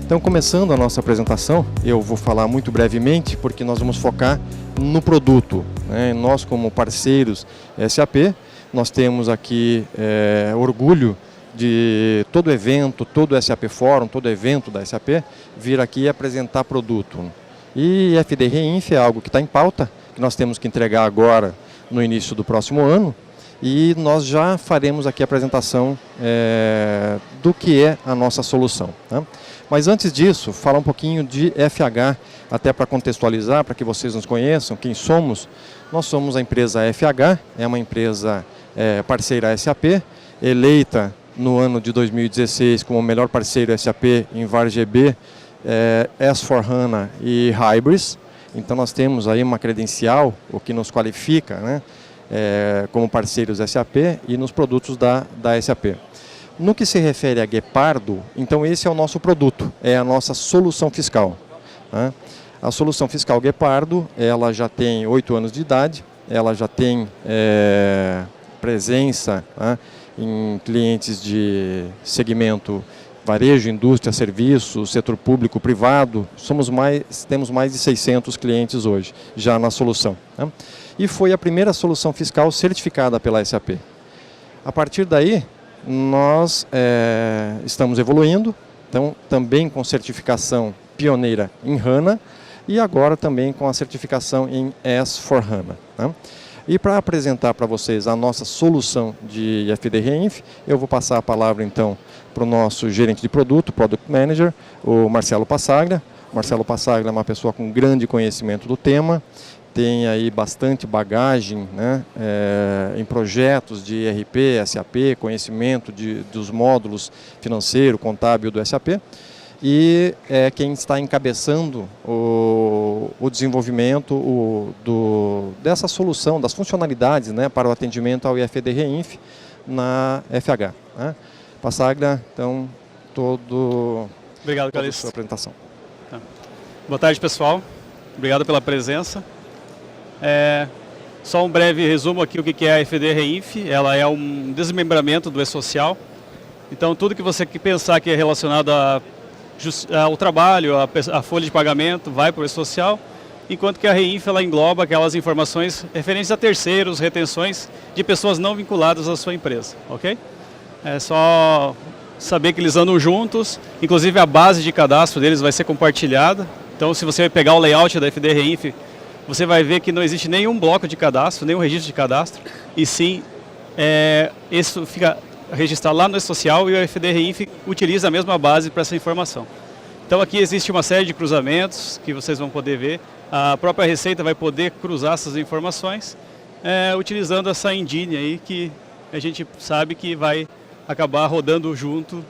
Então, começando a nossa apresentação, eu vou falar muito brevemente, porque nós vamos focar no produto, né? Nós, como parceiros SAP, nós temos aqui orgulho de todo evento, todo SAP Forum, todo evento da SAP, vir aqui apresentar produto. E FD Reinf é algo que está em pauta, que nós temos que entregar agora no início do próximo ano, e nós já faremos aqui a apresentação do que é a nossa solução, tá? Mas antes disso, falar um pouquinho de FH, até para contextualizar, para que vocês nos conheçam, quem somos. Nós somos a empresa FH, é uma empresa parceira SAP, eleita no ano de 2016 como o melhor parceiro SAP em VAR-GB, S/4HANA e Hybris. Então nós temos aí uma credencial, o que nos qualifica, né, como parceiros SAP e nos produtos da SAP. No que se refere a Guepardo, então esse é o nosso produto, é a nossa solução fiscal, né? A solução fiscal Guepardo, ela já tem 8 anos de idade, ela já tem presença, né, em clientes de segmento varejo, indústria, serviços, setor público, privado. Temos mais de 600 clientes hoje, já na solução, né? E foi a primeira solução fiscal certificada pela SAP. A partir daí, nós estamos evoluindo, então também com certificação pioneira em HANA e agora também com a certificação em S/4HANA, né? E para apresentar para vocês a nossa solução de FD Reinf, eu vou passar a palavra então para o nosso gerente de produto, Product Manager, o Marcelo Passaglia. O Marcelo Passaglia é uma pessoa com grande conhecimento do tema, tem aí bastante bagagem, né, em projetos de ERP, SAP, conhecimento dos módulos financeiro, contábil do SAP, e é quem está encabeçando o desenvolvimento dessa solução, das funcionalidades, né, para o atendimento ao IFD Reinf na FH, né? Passaglia, então, Obrigado, toda a Calixto. sua apresentação. Tá. Boa tarde, pessoal. Obrigado pela presença. Só um breve resumo aqui o que é a FD Reinf. Ela é um desmembramento do E-Social. Então, tudo que você pensar que é relacionado ao trabalho, a folha de pagamento, vai para o E-Social, enquanto que a Reinf ela engloba aquelas informações referentes a terceiros, retenções de pessoas não vinculadas à sua empresa, ok? É só saber que eles andam juntos, inclusive a base de cadastro deles vai ser compartilhada. Então, se você pegar o layout da FD Reinf, você vai ver que não existe nenhum bloco de cadastro, nenhum registro de cadastro, e sim, isso fica registrado lá no E-Social e o FD Reinf utiliza a mesma base para essa informação. Então aqui existe uma série de cruzamentos que vocês vão poder ver. A própria Receita vai poder cruzar essas informações utilizando essa engine aí que a gente sabe que vai acabar rodando junto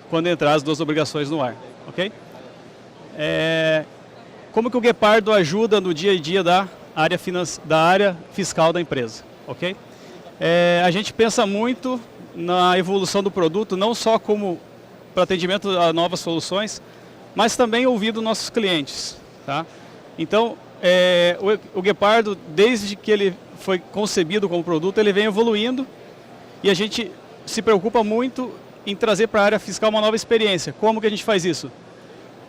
quando entrar as duas obrigações no ar, ok? Como que o Guepardo ajuda no dia a dia da área fiscal da empresa, ok? A gente pensa muito na evolução do produto, não só como para atendimento a novas soluções, mas também ouvindo nossos clientes, tá? Então, o Guepardo, desde que ele foi concebido como produto, ele vem evoluindo e a gente se preocupa muito em trazer para a área fiscal uma nova experiência. Como que a gente faz isso?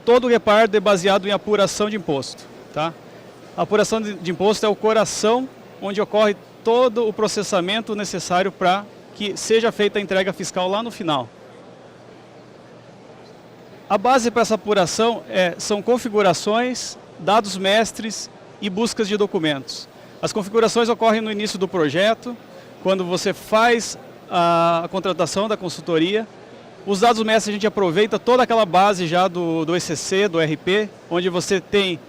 Todo o Guepardo é baseado em apuração de imposto, tá? A apuração de imposto é o coração onde ocorre todo o processamento necessário para que seja feita a entrega fiscal lá no final. A base para essa apuração são configurações, dados mestres e buscas de documentos. As configurações ocorrem no início do projeto, quando você faz a contratação da consultoria. Os dados mestres a gente aproveita toda aquela base já do ECC, do RP, onde você tem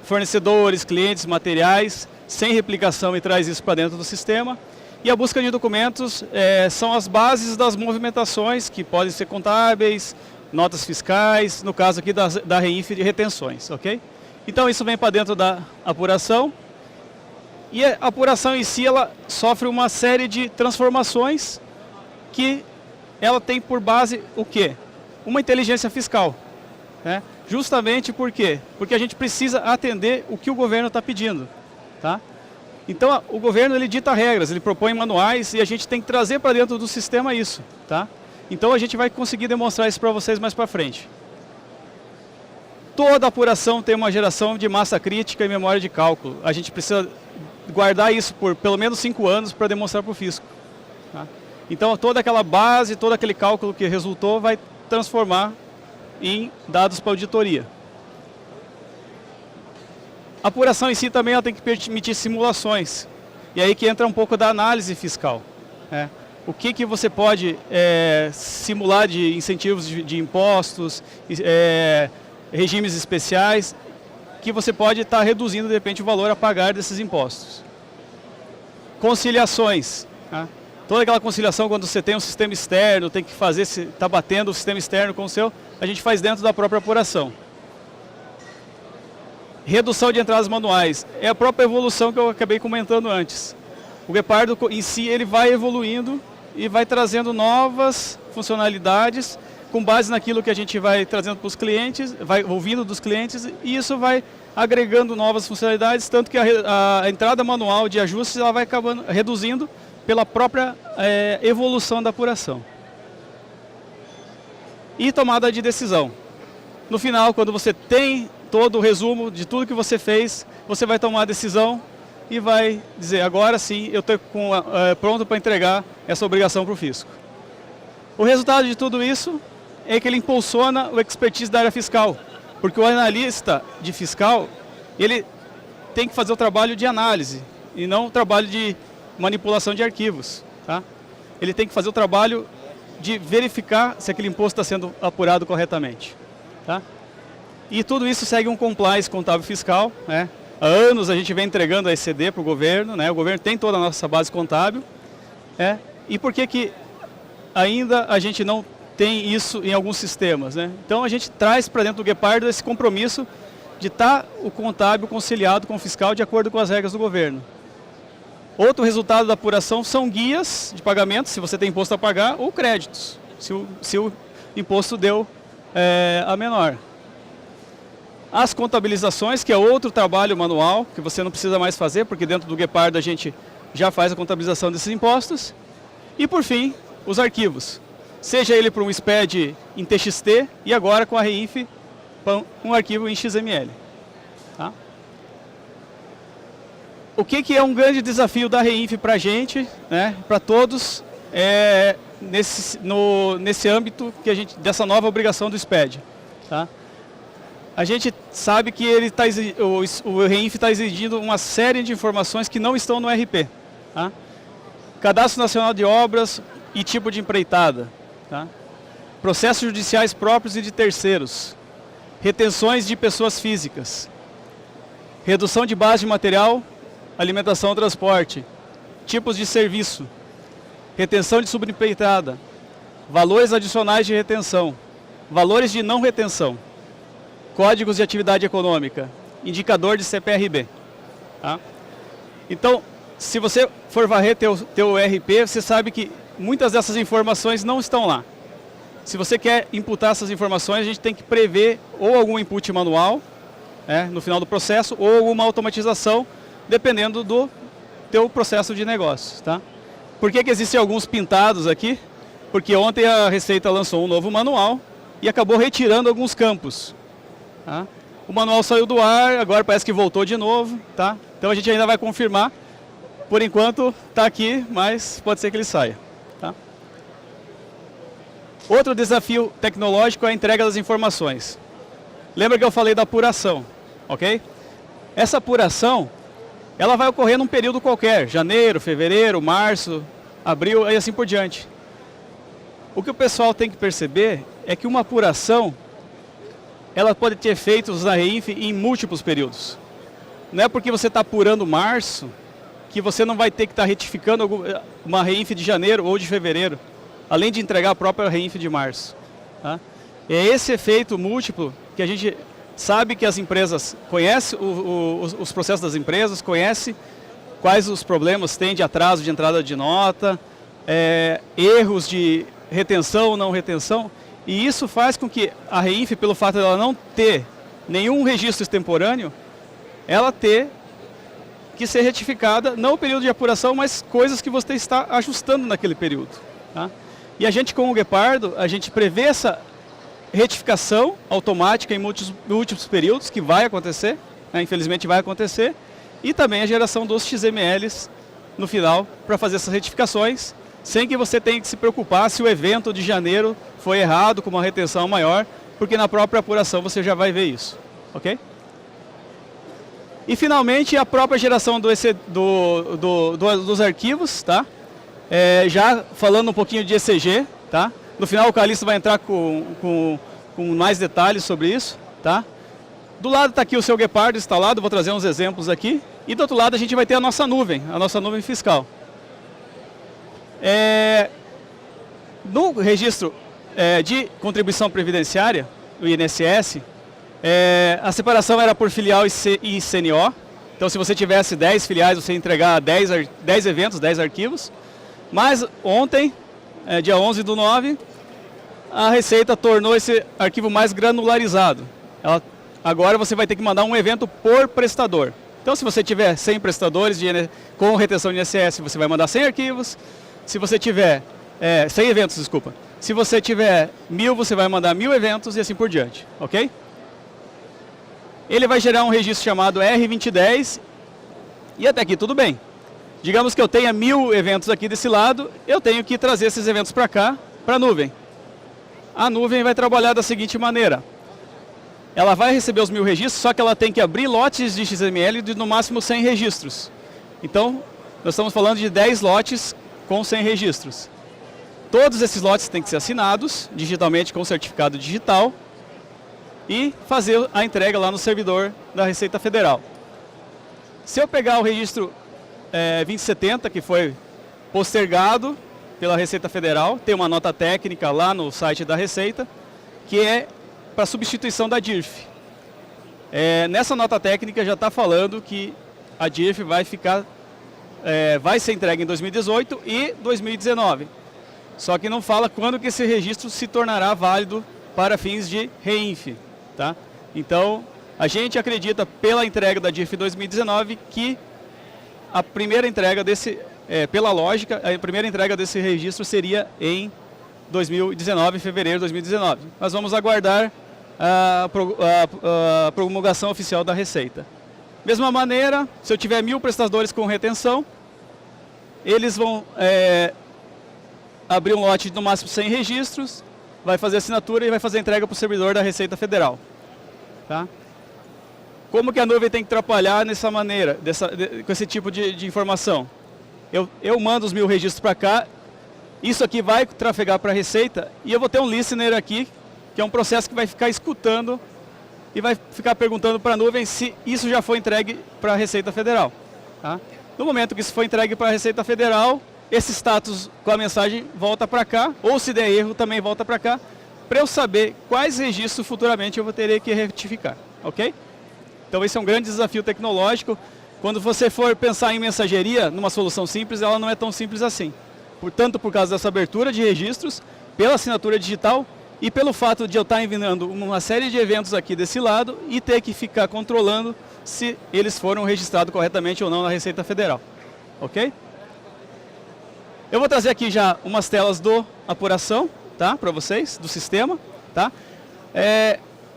fornecedores, clientes, materiais, sem replicação e traz isso para dentro do sistema. E a busca de documentos são as bases das movimentações, que podem ser contábeis, notas fiscais, no caso aqui da Reinf de retenções, ok? Então isso vem para dentro da apuração. E a apuração em si, ela sofre uma série de transformações que ela tem por base o quê? Uma inteligência fiscal, né? Justamente por quê? Porque a gente precisa atender o que o governo está pedindo, tá? Então o governo ele dita regras, ele propõe manuais e a gente tem que trazer para dentro do sistema isso, tá? Então a gente vai conseguir demonstrar isso para vocês mais para frente. Toda apuração tem uma geração de massa crítica e memória de cálculo. A gente precisa guardar isso por pelo menos 5 anos para demonstrar para o fisco. Tá? Então toda aquela base, todo aquele cálculo que resultou vai transformar em dados para auditoria. A apuração em si também ela tem que permitir simulações. E aí que entra um pouco da análise fiscal. Né? O que você pode simular de incentivos de impostos, regimes especiais, que você pode estar reduzindo de repente o valor a pagar desses impostos. Conciliações. Tá? Toda aquela conciliação quando você tem um sistema externo, tem que fazer, está batendo o sistema externo com o seu, a gente faz dentro da própria apuração. Redução de entradas manuais. É a própria evolução que eu acabei comentando antes. O Guepardo em si ele vai evoluindo e vai trazendo novas funcionalidades com base naquilo que a gente vai trazendo para os clientes, vai ouvindo dos clientes e isso vai agregando novas funcionalidades, tanto que a entrada manual de ajustes ela vai acabando reduzindo pela própria evolução da apuração. E tomada de decisão. No final, quando você tem todo o resumo de tudo que você fez, você vai tomar a decisão e vai dizer, agora sim, eu estou pronto para entregar essa obrigação para o fisco. O resultado de tudo isso é que ele impulsiona o expertise da área fiscal, porque o analista de fiscal, ele tem que fazer o trabalho de análise e não o trabalho de manipulação de arquivos. Tá? Ele tem que fazer o trabalho de verificar se aquele imposto está sendo apurado corretamente. Tá? E tudo isso segue um compliance contábil fiscal. Né? Há anos a gente vem entregando a ECD para o governo, né? O governo tem toda a nossa base contábil. E por que ainda a gente não tem isso em alguns sistemas? Né? Então a gente traz para dentro do Guepardo esse compromisso de estar o contábil conciliado com o fiscal de acordo com as regras do governo. Outro resultado da apuração são guias de pagamento, se você tem imposto a pagar, ou créditos, se o imposto deu a menor. As contabilizações, que é outro trabalho manual, que você não precisa mais fazer, porque dentro do Guepardo a gente já faz a contabilização desses impostos. E por fim, os arquivos. Seja ele para um SPED em TXT e agora com a REINF, um arquivo em XML. Tá? O que é um grande desafio da REINF para a gente, né, para todos, nesse âmbito que dessa nova obrigação do SPED. Tá? A gente sabe que o REINF está exigindo uma série de informações que não estão no RP. Tá? Cadastro Nacional de Obras e tipo de empreitada. Tá? Processos judiciais próprios e de terceiros. Retenções de pessoas físicas. Redução de base de material, alimentação e transporte. Tipos de serviço. Retenção de subempreitada. Valores adicionais de retenção. Valores de não retenção. Códigos de atividade econômica, indicador de CPRB. Tá? Então, se você for varrer teu RP, você sabe que muitas dessas informações não estão lá. Se você quer imputar essas informações, a gente tem que prever ou algum input manual, no final do processo, ou alguma automatização, dependendo do teu processo de negócio. Tá? Por que existem alguns pintados aqui? Porque ontem a Receita lançou um novo manual e acabou retirando alguns campos. Tá? O manual saiu do ar, agora parece que voltou de novo. Tá? Então a gente ainda vai confirmar. Por enquanto está aqui, mas pode ser que ele saia. Tá? Outro desafio tecnológico é a entrega das informações. Lembra que eu falei da apuração, ok? Essa apuração, ela vai ocorrer num período qualquer, janeiro, fevereiro, março, abril e assim por diante. O que o pessoal tem que perceber é que uma apuração ela pode ter efeitos na REINF em múltiplos períodos. Não é porque você está apurando março que você não vai ter que estar retificando uma REINF de janeiro ou de fevereiro, além de entregar a própria REINF de março. Tá? É esse efeito múltiplo que a gente sabe que as empresas conhecem os processos das empresas, conhecem quais os problemas tem de atraso de entrada de nota, erros de retenção ou não retenção, e isso faz com que a REINF, pelo fato de ela não ter nenhum registro extemporâneo, ela ter que ser retificada, não o período de apuração, mas coisas que você está ajustando naquele período. Tá? E a gente, com o Guepardo, a gente prevê essa retificação automática em múltiplos períodos, que vai acontecer, né? Infelizmente vai acontecer, e também a geração dos XMLs no final para fazer essas retificações, sem que você tenha que se preocupar se o evento de janeiro foi errado, com uma retenção maior, porque na própria apuração você já vai ver isso, ok? E finalmente a própria geração dos arquivos, tá? Já falando um pouquinho de ECG, tá? No final o Calixto vai entrar com mais detalhes sobre isso, tá? Do lado está aqui o seu Guepardo instalado, vou trazer uns exemplos aqui. E do outro lado a gente vai ter a nossa nuvem fiscal. No registro de contribuição previdenciária, o INSS, a separação era por filial e CNO. Então se você tivesse 10 filiais, você ia entregar 10 eventos, 10 arquivos. Mas ontem, dia 11/9, a Receita tornou esse arquivo mais granularizado. Agora você vai ter que mandar um evento por prestador. Então se você tiver 100 prestadores com retenção de INSS, você vai mandar 100 arquivos. Se você tiver 100 eventos, desculpa. Se você tiver 1000, você vai mandar 1000 eventos e assim por diante, ok? Ele vai gerar um registro chamado R2010 e até aqui tudo bem. Digamos que eu tenha 1000 eventos aqui desse lado, eu tenho que trazer esses eventos para cá, para a nuvem. A nuvem vai trabalhar da seguinte maneira. Ela vai receber os 1000 registros, só que ela tem que abrir lotes de XML de no máximo 100 registros. Então, nós estamos falando de 10 lotes com 100 registros. Todos esses lotes têm que ser assinados digitalmente com certificado digital e fazer a entrega lá no servidor da Receita Federal. Se eu pegar o registro 2070, que foi postergado pela Receita Federal, tem uma nota técnica lá no site da Receita, que é para substituição da DIRF. Nessa nota técnica já está falando que a DIRF vai ser entregue em 2018 e 2019. Só que não fala quando que esse registro se tornará válido para fins de REINF. Tá? Então, a gente acredita, pela entrega da DIRF 2019, que a primeira entrega pela lógica, a primeira entrega desse registro seria em 2019, fevereiro de 2019. Nós vamos aguardar a promulgação oficial da Receita. Mesma maneira, se eu tiver 1000 prestadores com retenção, eles vão abrir um lote de no máximo 100 registros, vai fazer assinatura e vai fazer entrega para o servidor da Receita Federal. Tá? Como que a nuvem tem que trabalhar nessa maneira, com esse tipo de informação? Eu mando os 1000 registros para cá, isso aqui vai trafegar para a Receita e eu vou ter um listener aqui, que é um processo que vai ficar escutando e vai ficar perguntando para a nuvem se isso já foi entregue para a Receita Federal. Tá? No momento que isso foi entregue para a Receita Federal, esse status com a mensagem volta para cá, ou se der erro também volta para cá, para eu saber quais registros futuramente eu vou ter que retificar, ok? Então esse é um grande desafio tecnológico. Quando você for pensar em mensageria, numa solução simples, ela não é tão simples assim. Portanto, por causa dessa abertura de registros, pela assinatura digital e pelo fato de eu estar enviando uma série de eventos aqui desse lado e ter que ficar controlando se eles foram registrados corretamente ou não na Receita Federal, ok? Eu vou trazer aqui já umas telas do apuração, tá, para vocês, do sistema, tá?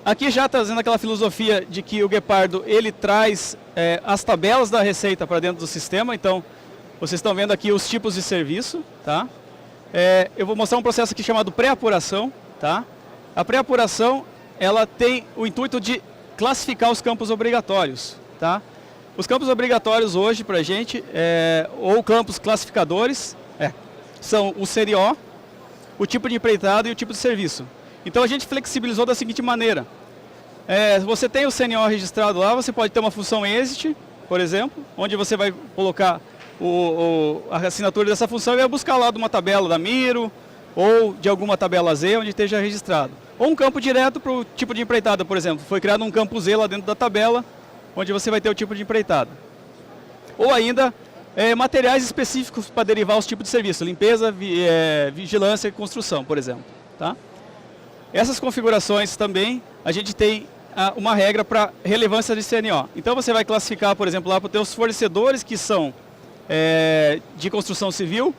Aqui já trazendo aquela filosofia de que o Guepardo, ele traz as tabelas da Receita para dentro do sistema. Então, vocês estão vendo aqui os tipos de serviço, tá? Eu vou mostrar um processo aqui chamado pré-apuração, tá? A pré-apuração, ela tem o intuito de classificar os campos obrigatórios, tá? Os campos obrigatórios hoje para a gente, ou campos classificadores, são o CNO, o tipo de empreitado e o tipo de serviço. Então a gente flexibilizou da seguinte maneira. Você tem o CNO registrado lá, você pode ter uma função exit, por exemplo, onde você vai colocar a assinatura dessa função e vai buscar lá de uma tabela da Miro ou de alguma tabela Z onde esteja registrado. Ou um campo direto para o tipo de empreitada, por exemplo. Foi criado um campo Z lá dentro da tabela, onde você vai ter o tipo de empreitada. Ou ainda materiais específicos para derivar os tipos de serviço, limpeza, vigilância e construção, por exemplo. Tá? Essas configurações também a gente tem uma regra para relevância de CNO. Então você vai classificar, por exemplo, lá para os teus fornecedores que são de construção civil,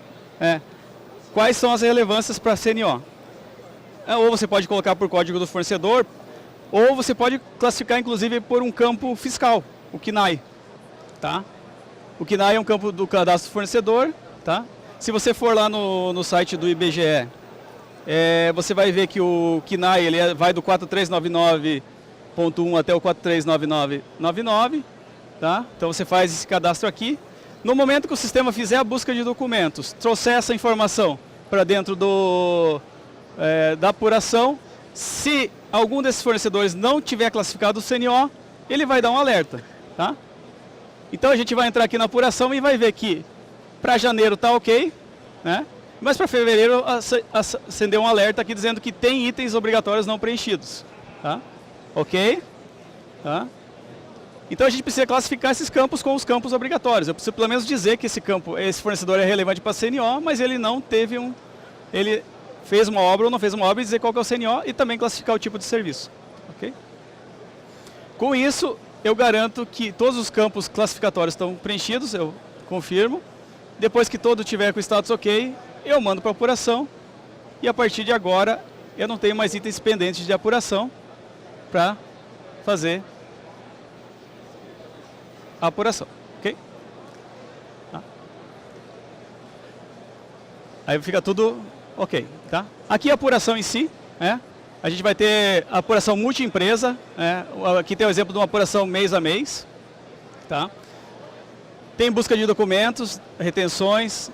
quais são as relevâncias para CNO. Ou você pode colocar por código do fornecedor, ou você pode classificar inclusive por um campo fiscal, o CNAE. Tá? O CNAE é um campo do cadastro do fornecedor. Tá? Se você for lá no site do IBGE, você vai ver que o CNAE ele vai do 4399.1 até o 4399.99. Tá? Então você faz esse cadastro aqui. No momento que o sistema fizer a busca de documentos, trouxer essa informação para dentro da apuração, se algum desses fornecedores não tiver classificado o CNO, ele vai dar um alerta. Tá? Então a gente vai entrar aqui na apuração e vai ver que para janeiro está ok, né? Mas para fevereiro acendeu um alerta aqui dizendo que tem itens obrigatórios não preenchidos. Tá? Ok? Tá? Então a gente precisa classificar esses campos com os campos obrigatórios. Eu preciso pelo menos dizer que esse fornecedor é relevante para CNO, mas ele não teve ele fez uma obra ou não fez uma obra e dizer qual que é o CNO e também classificar o tipo de serviço. Ok? Com isso, eu garanto que todos os campos classificatórios estão preenchidos, eu confirmo. Depois que todo tiver com o status ok, eu mando para apuração e a partir de agora eu não tenho mais itens pendentes de apuração para fazer a apuração, ok? Tá? Aí fica tudo ok, tá? Aqui a apuração em si, a gente vai ter a apuração multi-empresa, aqui tem o exemplo de uma apuração mês a mês, tá? Tem busca de documentos, retenções,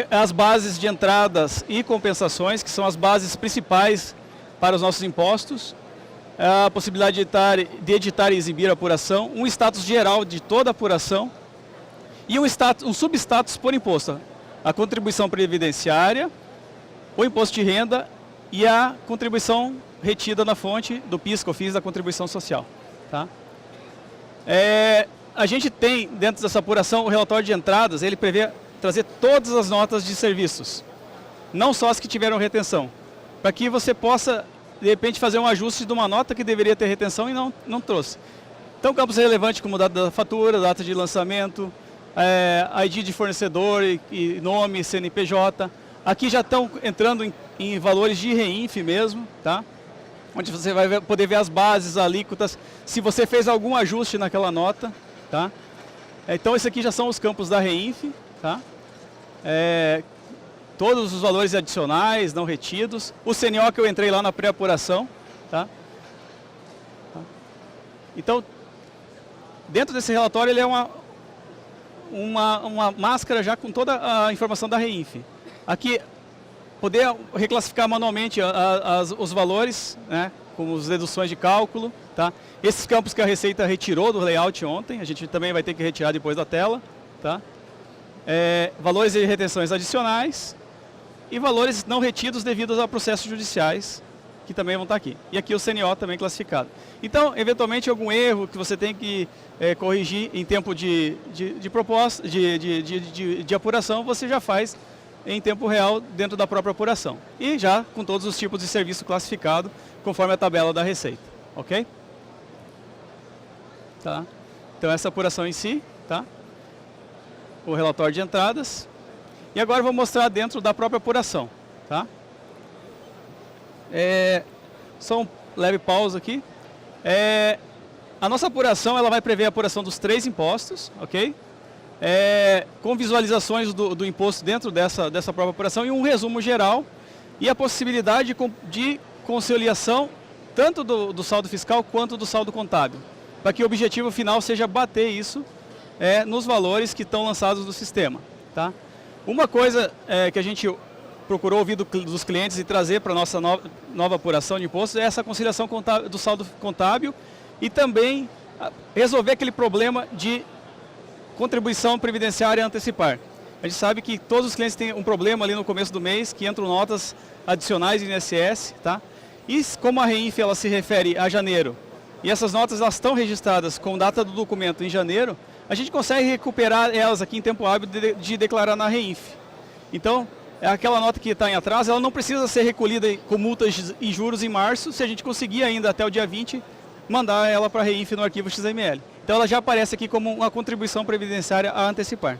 as bases de entradas e compensações, que são as bases principais para os nossos impostos, a possibilidade de editar e exibir a apuração, um status geral de toda a apuração e um substatus por imposto, a contribuição previdenciária, o imposto de renda e a contribuição retida na fonte do PIS, COFINS, da contribuição social. Tá? A gente tem, dentro dessa apuração, o relatório de entradas, ele prevê trazer todas as notas de serviços, não só as que tiveram retenção, para que você possa, de repente, fazer um ajuste de uma nota que deveria ter retenção e não trouxe. Então, campos relevantes como data da fatura, data de lançamento, ID de fornecedor e nome, CNPJ. Aqui já estão entrando em valores de REINF mesmo, tá? Onde você vai poder ver as bases, alíquotas, se você fez algum ajuste naquela nota. Tá? Então, esses aqui já são os campos da REINF. Tá? Todos os valores adicionais, não retidos. O CNO que eu entrei lá na pré-apuração. Tá? Então, dentro desse relatório, ele é uma máscara já com toda a informação da REINF. Aqui, poder reclassificar manualmente os valores, né, como as deduções de cálculo. Tá? Esses campos que a Receita retirou do layout ontem, a gente também vai ter que retirar depois da tela. Tá? Valores de retenções adicionais e valores não retidos devido a processos judiciais, que também vão estar aqui. E aqui o CNO também classificado. Então, eventualmente, algum erro que você tem que corrigir em tempo de proposta, de apuração, você já faz em tempo real dentro da própria apuração. E já com todos os tipos de serviço classificado, conforme a tabela da Receita. Ok? Tá? Então, essa apuração em si, tá? O relatório de entradas. E agora eu vou mostrar dentro da própria apuração. Tá? Só um leve pausa aqui. A nossa apuração ela vai prever a apuração dos 3 impostos, ok? Com visualizações do imposto dentro dessa própria apuração e um resumo geral e a possibilidade de conciliação tanto do saldo fiscal quanto do saldo contábil, para que o objetivo final seja bater isso nos valores que estão lançados do sistema. Tá? Uma coisa que a gente procurou ouvir dos clientes e trazer para a nossa nova apuração de impostos é essa conciliação do saldo contábil e também resolver aquele problema de contribuição previdenciária antecipar. A gente sabe que todos os clientes têm um problema ali no começo do mês, que entram notas adicionais de INSS, tá? E como a REINF ela se refere a janeiro, e essas notas elas estão registradas com data do documento em janeiro, a gente consegue recuperar elas aqui em tempo hábil de declarar na REINF. Então, aquela nota que está em atraso, ela não precisa ser recolhida com multas e juros em março, se a gente conseguir ainda até o dia 20, mandar ela para a REINF no arquivo XML. Então ela já aparece aqui como uma contribuição previdenciária a antecipar.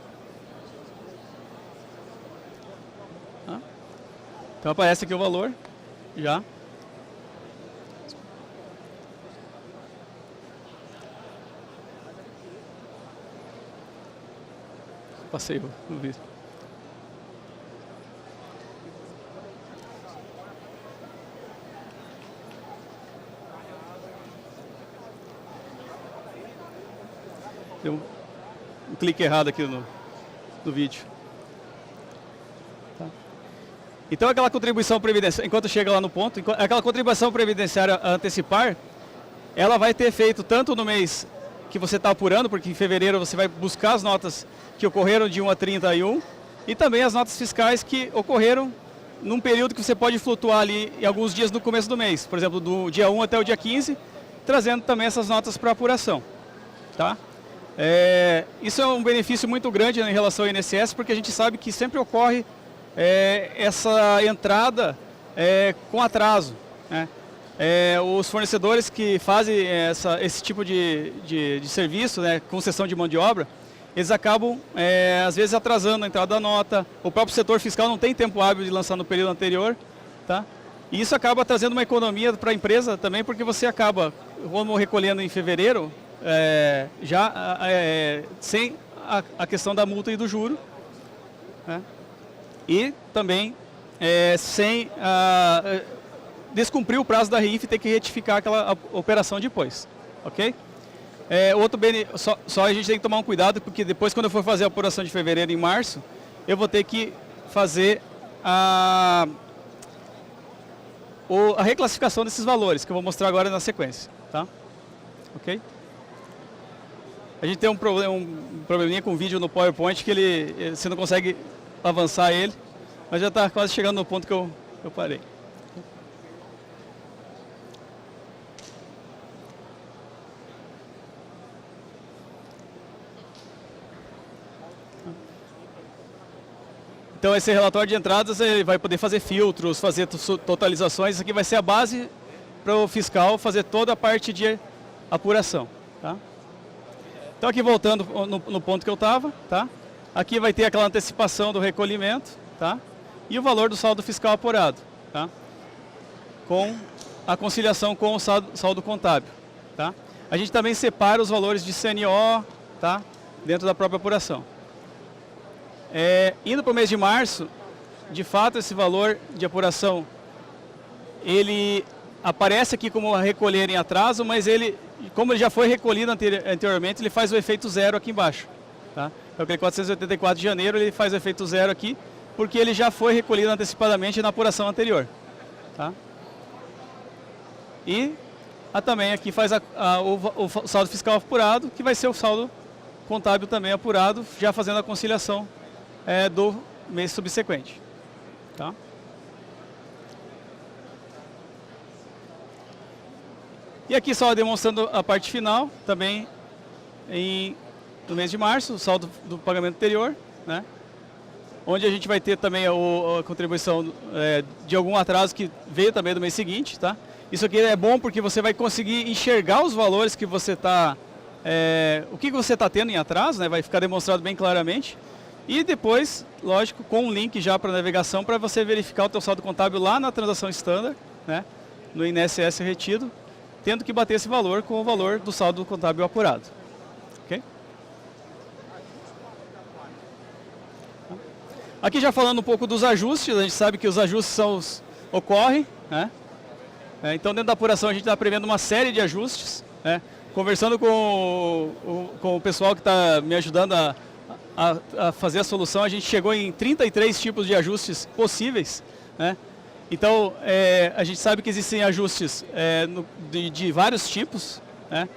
Então aparece aqui o valor, já. Passei o vídeo. Deu um clique errado aqui no vídeo. Tá. Então aquela contribuição previdenciária, enquanto chega lá no ponto, aquela contribuição previdenciária a antecipar, ela vai ter efeito tanto no mês que você está apurando, porque em fevereiro você vai buscar as notas que ocorreram de 1 a 31, e também as notas fiscais que ocorreram num período que você pode flutuar ali em alguns dias no começo do mês, por exemplo, do dia 1 até o dia 15, trazendo também essas notas para apuração. Tá? Isso é um benefício muito grande em relação ao INSS, porque a gente sabe que sempre ocorre essa entrada com atraso, né? Os fornecedores que fazem esse tipo de serviço, né, concessão de mão de obra, eles acabam, às vezes, atrasando a entrada da nota. O próprio setor fiscal não tem tempo hábil de lançar no período anterior. Tá? E isso acaba trazendo uma economia para a empresa também, porque você acaba, vamos recolhendo em fevereiro, sem a questão da multa e do juro. Né? E também sem descumprir o prazo da REINF e ter que retificar aquela operação depois. Ok? Só a gente tem que tomar um cuidado, porque depois, quando eu for fazer a apuração de fevereiro em março, eu vou ter que fazer a reclassificação desses valores, que eu vou mostrar agora na sequência. Tá? Ok? A gente tem um probleminha com o vídeo no PowerPoint, que você não consegue avançar ele, mas já está quase chegando no ponto que eu parei. Então esse relatório de entradas ele vai poder fazer filtros, fazer totalizações. Isso aqui vai ser a base para o fiscal fazer toda a parte de apuração. Tá? Então aqui voltando no ponto que eu estava, tá? Aqui vai ter aquela antecipação do recolhimento, tá? E o valor do saldo fiscal apurado, tá? Com a conciliação com o saldo contábil. Tá? A gente também separa os valores de CNO, tá? Dentro da própria apuração. Indo para o mês de março, de fato esse valor de apuração, ele aparece aqui como a recolher em atraso, mas como ele já foi recolhido anteriormente, ele faz o efeito zero aqui embaixo. Tá? Então aquele 484 de janeiro, ele faz o efeito zero aqui, porque ele já foi recolhido antecipadamente na apuração anterior. Tá? E também aqui faz o saldo fiscal apurado, que vai ser o saldo contábil também apurado, já fazendo a conciliação do mês subsequente. Tá? E aqui só demonstrando a parte final, também no mês de março, o saldo do pagamento anterior, né? Onde a gente vai ter também a contribuição de algum atraso que veio também do mês seguinte. Tá? Isso aqui é bom porque você vai conseguir enxergar os valores que você está, o que você está tendo em atraso, né? Vai ficar demonstrado bem claramente. E depois, lógico, com um link já para navegação para você verificar o teu saldo contábil lá na transação standard, né? No INSS retido, tendo que bater esse valor com o valor do saldo contábil apurado. Ok? Aqui já falando um pouco dos ajustes, a gente sabe que os ajustes ocorrem, né? Então dentro da apuração a gente está prevendo uma série de ajustes, né? Conversando com o pessoal que está me ajudando a fazer a solução, a gente chegou em 33 tipos de ajustes possíveis, né? Então, a gente sabe que existem ajustes de vários tipos, né?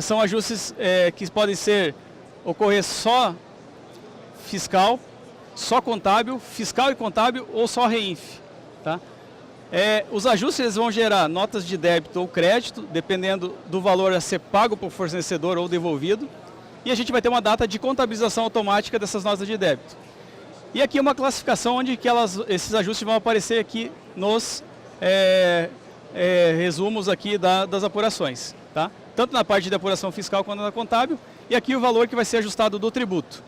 São ajustes que podem ocorrer só fiscal, só contábil, fiscal e contábil ou só REINF. Tá? Os ajustes eles vão gerar notas de débito ou crédito, dependendo do valor a ser pago por fornecedor ou devolvido. E a gente vai ter uma data de contabilização automática dessas notas de débito. E aqui é uma classificação onde que esses ajustes vão aparecer aqui nos resumos aqui das apurações, tá? Tanto na parte de apuração fiscal quanto na contábil, e aqui o valor que vai ser ajustado do tributo.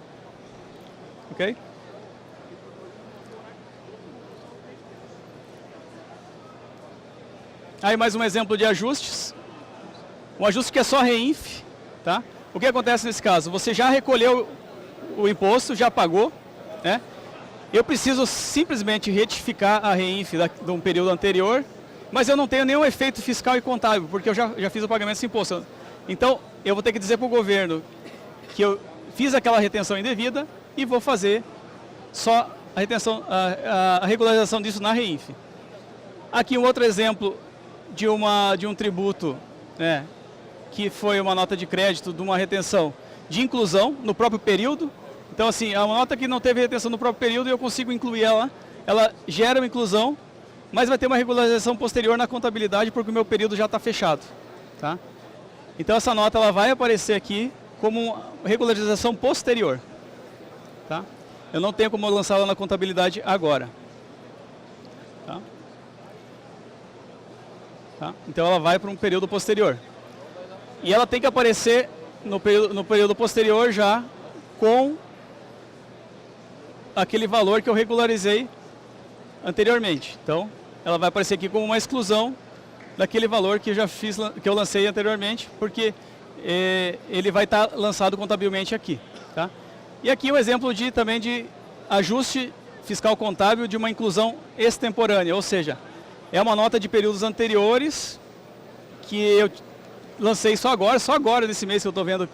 Ok? Aí mais um exemplo de ajustes. Um ajuste que é só REINF, tá? O que acontece nesse caso? Você já recolheu o imposto, já pagou, né? Eu preciso simplesmente retificar a REINF de um período anterior, mas eu não tenho nenhum efeito fiscal e contábil, porque eu já fiz o pagamento desse imposto. Então, eu vou ter que dizer para o governo que eu fiz aquela retenção indevida e vou fazer só a retenção, a regularização disso na REINF. Aqui um outro exemplo de um tributo, né, que foi uma nota de crédito de uma retenção de inclusão no próprio período. Então, assim, é uma nota que não teve retenção no próprio período e eu consigo incluir ela gera uma inclusão, mas vai ter uma regularização posterior na contabilidade porque o meu período já está fechado, tá? Então, essa nota ela vai aparecer aqui como regularização posterior, tá? Eu não tenho como lançá-la na contabilidade agora, tá? Tá? Então, ela vai para um período posterior. E ela tem que aparecer no período posterior já com aquele valor que eu regularizei anteriormente. Então, ela vai aparecer aqui como uma exclusão daquele valor que eu lancei anteriormente, porque ele vai estar lançado contabilmente aqui, tá? E aqui um exemplo também de ajuste fiscal contábil de uma inclusão extemporânea, ou seja, é uma nota de períodos anteriores que eu lancei só agora nesse mês que eu estou vendo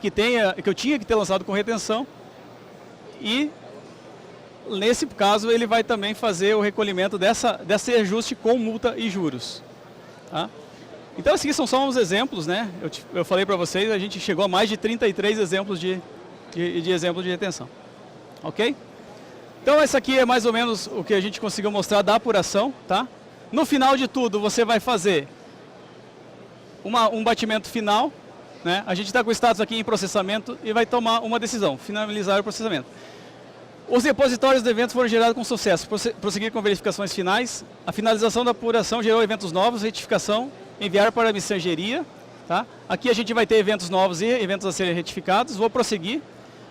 que eu tinha que ter lançado com retenção, e nesse caso ele vai também fazer o recolhimento desse ajuste com multa e juros, tá? Então esses são só uns exemplos, né? Eu falei para vocês, a gente chegou a mais de 33 exemplos de exemplos de retenção, ok? Então esse aqui é mais ou menos o que a gente conseguiu mostrar da apuração, tá? No final de tudo você vai fazer um batimento final, né? A gente está com o status aqui em processamento e vai tomar uma decisão, finalizar o processamento. Os repositórios do evento foram gerados com sucesso. Prosseguir com verificações finais. A finalização da apuração gerou eventos novos, retificação, enviar para a mensageria. Tá? Aqui a gente vai ter eventos novos e eventos a serem retificados. Vou prosseguir.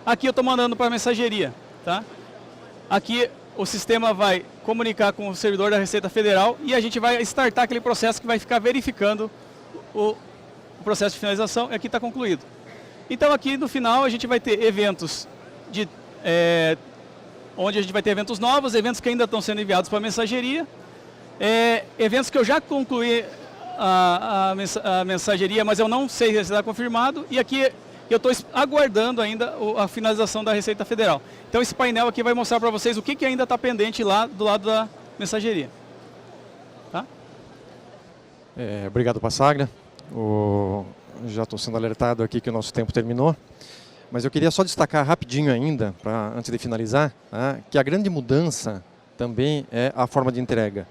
Aqui eu estou mandando para a mensageria. Tá? Aqui o sistema vai comunicar com o servidor da Receita Federal e a gente vai startar aquele processo que vai ficar verificando o processo de finalização, e aqui está concluído. Então aqui no final a gente vai ter eventos onde a gente vai ter eventos novos, eventos que ainda estão sendo enviados para a mensageria, eventos que eu já concluí a mensageria, mas eu não sei se está confirmado, e aqui eu estou aguardando ainda a finalização da Receita Federal. Então esse painel aqui vai mostrar para vocês o que ainda está pendente lá do lado da mensageria. Tá? Obrigado, Passagra. Já estou sendo alertado aqui que o nosso tempo terminou, mas eu queria só destacar rapidinho ainda, antes de finalizar, tá, que a grande mudança também é a forma de entrega,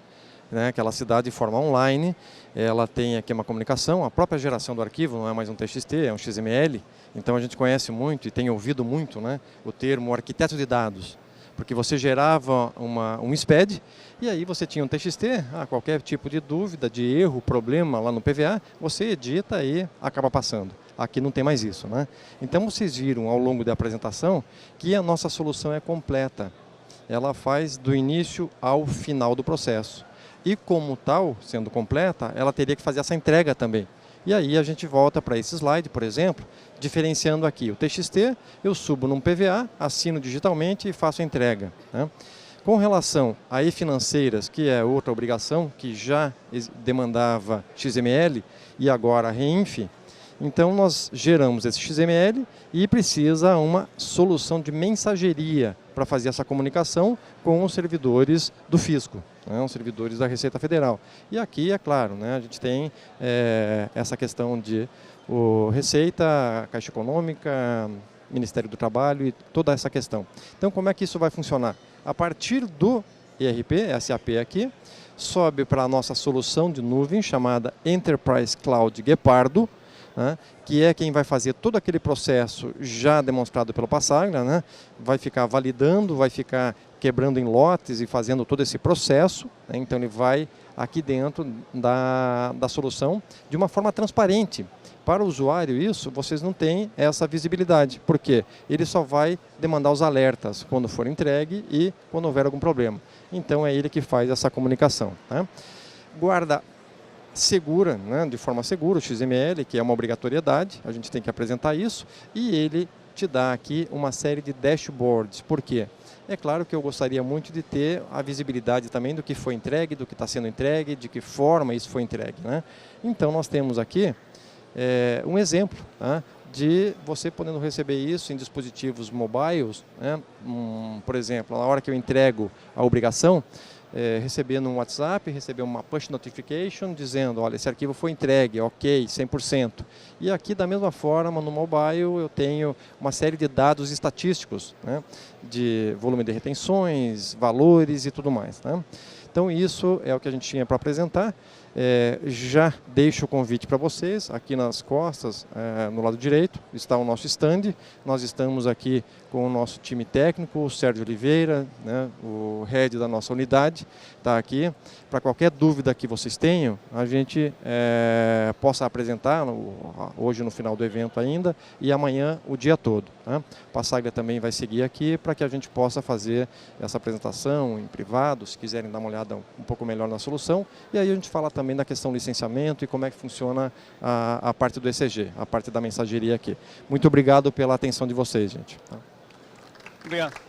né, que ela se dá de forma online, ela tem aqui uma comunicação, a própria geração do arquivo não é mais um TXT, é um XML, então a gente conhece muito e tem ouvido muito, né, o termo arquiteto de dados, porque você gerava um SPED e aí você tinha um TXT, qualquer tipo de dúvida, de erro, problema lá no PVA, você edita e acaba passando. Aqui não tem mais isso, né? Então vocês viram ao longo da apresentação que a nossa solução é completa. Ela faz do início ao final do processo. E como tal, sendo completa, ela teria que fazer essa entrega também. E aí a gente volta para esse slide, por exemplo, diferenciando aqui o TXT, eu subo num PVA, assino digitalmente e faço a entrega, né? Com relação a e-financeiras, que é outra obrigação, que já demandava XML e agora REINF, então nós geramos esse XML e precisa uma solução de mensageria para fazer essa comunicação com os servidores do fisco, né, os servidores da Receita Federal. E aqui, é claro, né, a gente tem essa questão de Receita, Caixa Econômica, Ministério do Trabalho e toda essa questão. Então, como é que isso vai funcionar? A partir do ERP, SAP aqui, sobe para a nossa solução de nuvem chamada Enterprise Cloud Guepardo, né, que é quem vai fazer todo aquele processo já demonstrado pelo Passaglia, né, vai ficar validando, vai ficar quebrando em lotes e fazendo todo esse processo, né, então ele vai aqui dentro da solução de uma forma transparente. Para o usuário isso, vocês não têm essa visibilidade, porque ele só vai demandar os alertas quando for entregue e quando houver algum problema. Então é ele que faz essa comunicação, né. Guarda segura, né, de forma segura, o XML, que é uma obrigatoriedade, a gente tem que apresentar isso, e ele te dá aqui uma série de dashboards. Por quê? É claro que eu gostaria muito de ter a visibilidade também do que foi entregue, do que está sendo entregue, de que forma isso foi entregue, né? Então nós temos aqui um exemplo, né, de você podendo receber isso em dispositivos mobiles, né, por exemplo, na hora que eu entrego a obrigação, receber no WhatsApp, receber uma push notification dizendo, olha, esse arquivo foi entregue, ok, 100%. E aqui da mesma forma, no mobile, eu tenho uma série de dados estatísticos, né, de volume de retenções, valores e tudo mais, né? Então isso é o que a gente tinha para apresentar. Já deixo o convite para vocês, aqui nas costas, no lado direito, está o nosso stand. Nós estamos aqui com o nosso time técnico, o Sérgio Oliveira, né, o head da nossa unidade, está aqui. Para qualquer dúvida que vocês tenham, a gente possa apresentar hoje no final do evento ainda e amanhã o dia todo, né? O Passaglia também vai seguir aqui para que a gente possa fazer essa apresentação em privado, se quiserem dar uma olhada um pouco melhor na solução. E aí a gente fala também da questão do licenciamento e como é que funciona a parte do ECG, a parte da mensageria aqui. Muito obrigado pela atenção de vocês, gente. Obrigado.